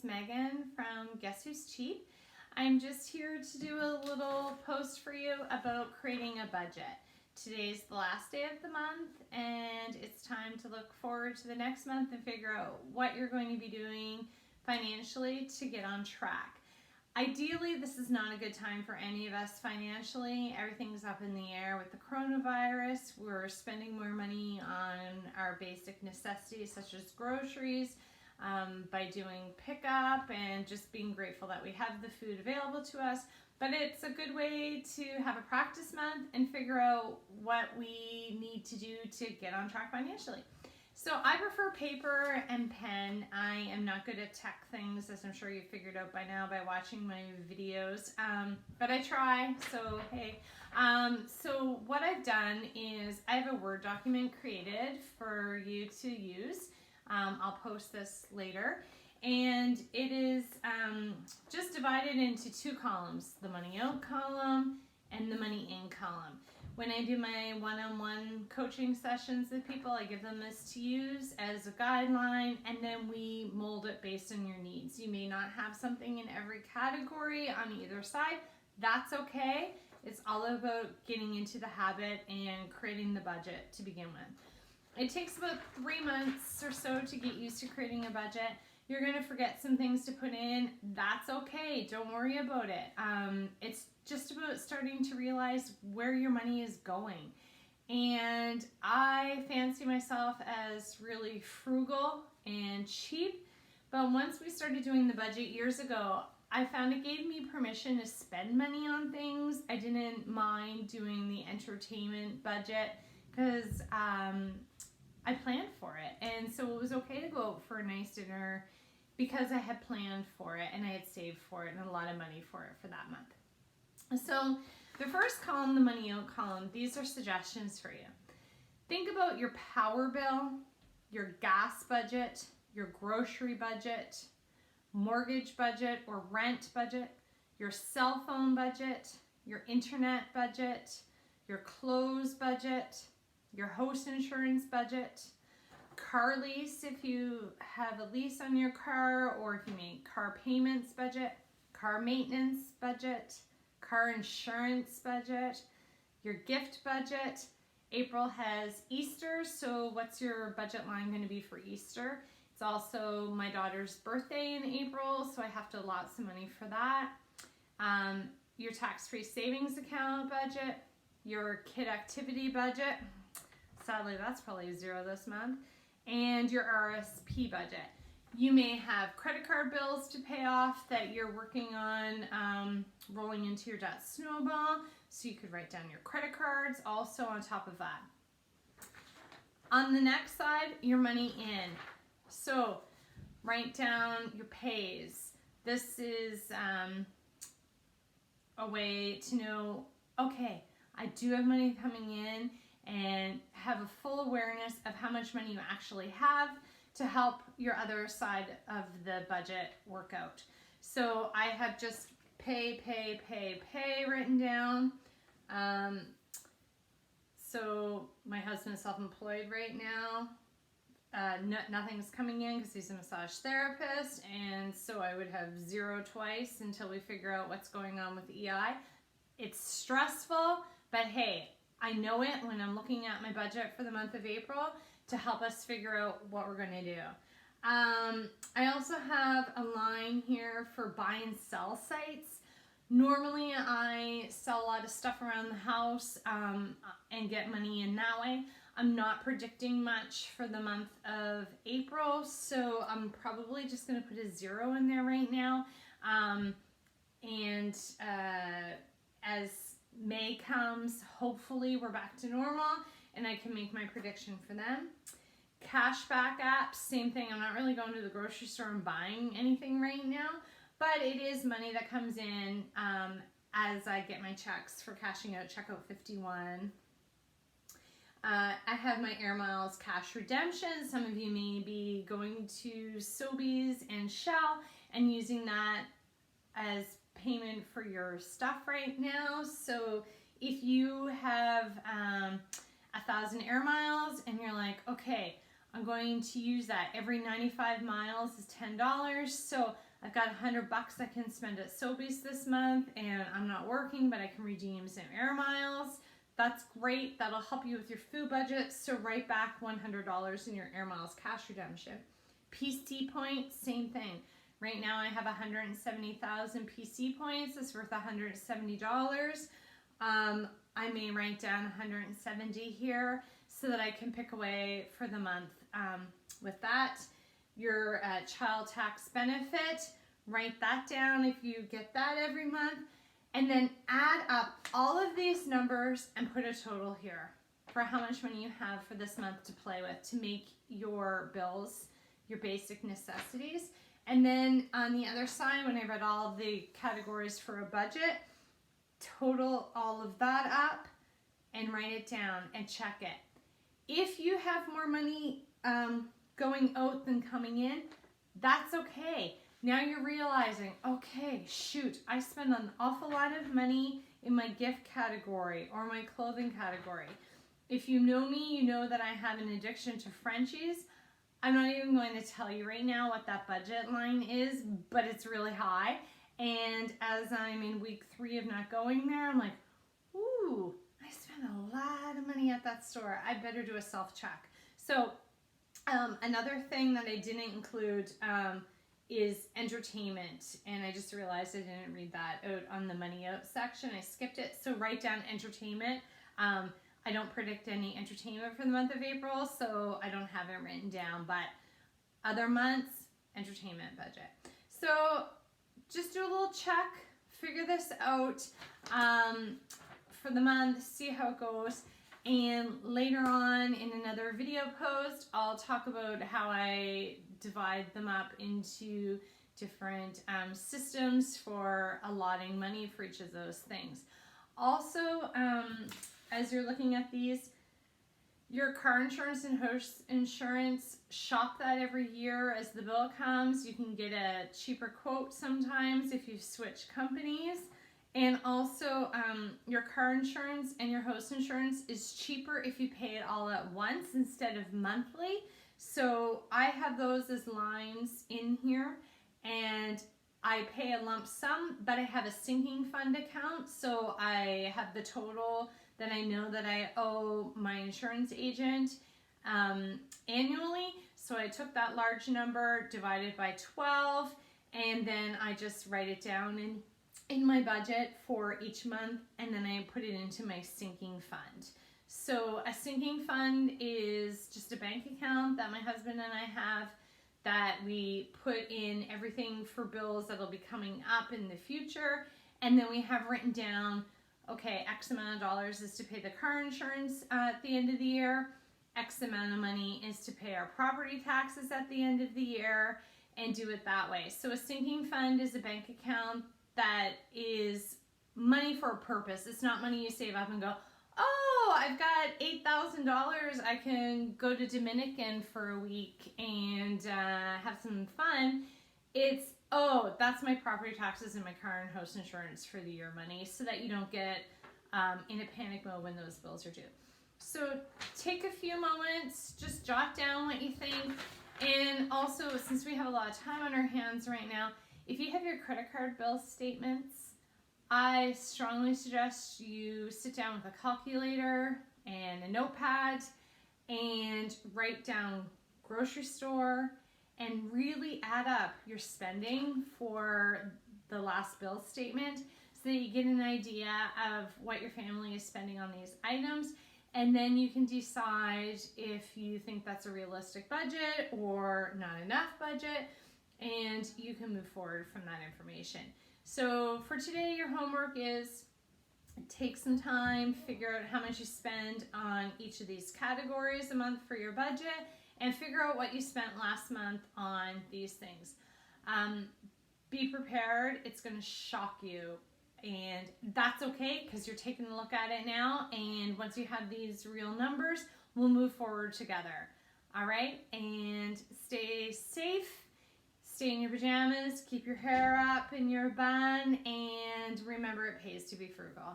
it's Megan from Guess Who's Cheap. I'm just here to do a little post for you about creating a budget. Today's the last day of the month and it's time to look forward to the next month and figure out what you're going to be doing financially to get on track. Ideally, this is not a good time for any of us financially. Everything's up in the air with the coronavirus. We're spending more money on our basic necessities such as groceries by doing pickup and just being grateful that we have the food available to us. But it's a good way to have a practice month and figure out what we need to do to get on track financially. So I prefer paper and pen. I am not good at tech things, as I'm sure you figured out by now by watching my videos, but I try, so hey. So what I've done is I have a Word document created for you to use. I'll post this later. And it is just divided into two columns, the money out column and the money in column. When I do my one-on-one coaching sessions with people, I give them this to use as a guideline, and then we mold it based on your needs. You may not have something in every category on either side. That's okay. It's all about getting into the habit and creating the budget to begin with. It takes about 3 months or so to get used to creating a budget. You're going to forget some things to put in. That's okay. Don't worry about it. It's just about starting to realize where your money is going. And I fancy myself as really frugal and cheap. But once we started doing the budget years ago, I found it gave me permission to spend money on things. I didn't mind doing the entertainment budget because I planned for it. And so it was okay to go out for a nice dinner because I had planned for it and I had saved for it and a lot of money for it for that month. So the first column, the money out column, these are suggestions for you. Think about your power bill, your gas budget, your grocery budget, mortgage budget or rent budget, your cell phone budget, your internet budget, your clothes budget, your house insurance budget, car lease if you have a lease on your car or if you make car payments budget, car maintenance budget, car insurance budget, your gift budget. April has Easter, so what's your budget line going to be for Easter? It's also my daughter's birthday in April, so I have to allot some money for that. Your tax-free savings account budget, your kid activity budget. Sadly, that's probably zero this month. And your RESP budget. You may have credit card bills to pay off that you're working on rolling into your debt snowball, so you could write down your credit cards also on top of that. On the next side, your money in. So write down your pays. This is a way to know, okay, I do have money coming in, and have a full awareness of how much money you actually have to help your other side of the budget work out. So I have just pay written down. So my husband's self-employed right now. Nothing's coming in because he's a massage therapist, and so I would have zero twice until we figure out what's going on with EI. It's stressful, but hey, I know it when I'm looking at my budget for the month of April to help us figure out what we're going to do. I also have a line here for buy and sell sites. Normally I sell a lot of stuff around the house and get money in that way. I'm not predicting much for the month of April, so I'm probably just going to put a 0 in there right now. As May comes, hopefully we're back to normal and I can make my prediction for them. Cashback apps, same thing. I'm not really going to the grocery store and buying anything right now, but it is money that comes in as I get my checks for cashing out checkout 51. I have my Air Miles cash redemption. Some of you may be going to Sobeys and Shell and using that as payment for your stuff right now. So if you have 1,000 Air Miles and you're like, okay, I'm going to use that every 95 miles is $10, so I've got $100 I can spend at Sobeys this month and I'm not working, but I can redeem some air miles. That's great. That'll help you with your food budget. So write back $100 in your air miles cash redemption. PC points, same thing. Right now I have 170,000 PC points. It's worth $170. I may write down 170 here so that I can pick away for the month. With that, your child tax benefit, write that down if you get that every month, and then add up all of these numbers and put a total here for how much money you have for this month to play with to make your bills, your basic necessities. And then on the other side, when I read all the categories for a budget, total all of that up and write it down and check it. If you have more money going out than coming in, that's okay. Now you're realizing, okay, shoot, I spend an awful lot of money in my gift category or my clothing category. If you know me, you know that I have an addiction to Frenchies. I'm not even going to tell you right now what that budget line is, but it's really high. And as I'm in week 3 of not going there, I'm like, ooh, I spent a lot of money at that store. I better do a self-check. So another thing that I didn't include is entertainment. And I just realized I didn't read that out on the money out section. I skipped it. So write down entertainment. I don't predict any entertainment for the month of April, so I don't have it written down. But other months, entertainment budget. So just do a little check, figure this out for the month, see how it goes. And later on in another video post, I'll talk about how I divide them up into different systems for allotting money for each of those things. Also, as you're looking at these, your car insurance and house insurance, shop that every year as the bill comes. You can get a cheaper quote sometimes if you switch companies. And also your car insurance and your house insurance is cheaper if you pay it all at once instead of monthly. So I have those as lines in here and I pay a lump sum, but I have a sinking fund account. So I have the total that I know that I owe my insurance agent annually. So I took that large number, divided by 12, and then I just write it down in my budget for each month, and then I put it into my sinking fund. So a sinking fund is just a bank account that my husband and I have that we put in everything for bills that'll be coming up in the future, and then we have written down, okay, X amount of dollars is to pay the car insurance at the end of the year, X amount of money is to pay our property taxes at the end of the year, and do it that way. So a sinking fund is a bank account that is money for a purpose. It's not money you save up and go, oh, I've got $8,000. I can go to Dominican for a week and have some fun. It's, oh, that's my property taxes and my car and house insurance for the year money, so that you don't get in a panic mode when those bills are due. So take a few moments, just jot down what you think. And also, since we have a lot of time on our hands right now, if you have your credit card bill statements, I strongly suggest you sit down with a calculator and a notepad and write down grocery store and really add up your spending for the last bill statement so that you get an idea of what your family is spending on these items. And then you can decide if you think that's a realistic budget or not enough budget, and you can move forward from that information. So for today, your homework is take some time, figure out how much you spend on each of these categories a month for your budget, and figure out what you spent last month on these things. Be prepared. It's going to shock you. And that's okay, because you're taking a look at it now, and once you have these real numbers, we'll move forward together. All right? And stay safe, stay in your pajamas, keep your hair up in your bun, and remember, it pays to be frugal.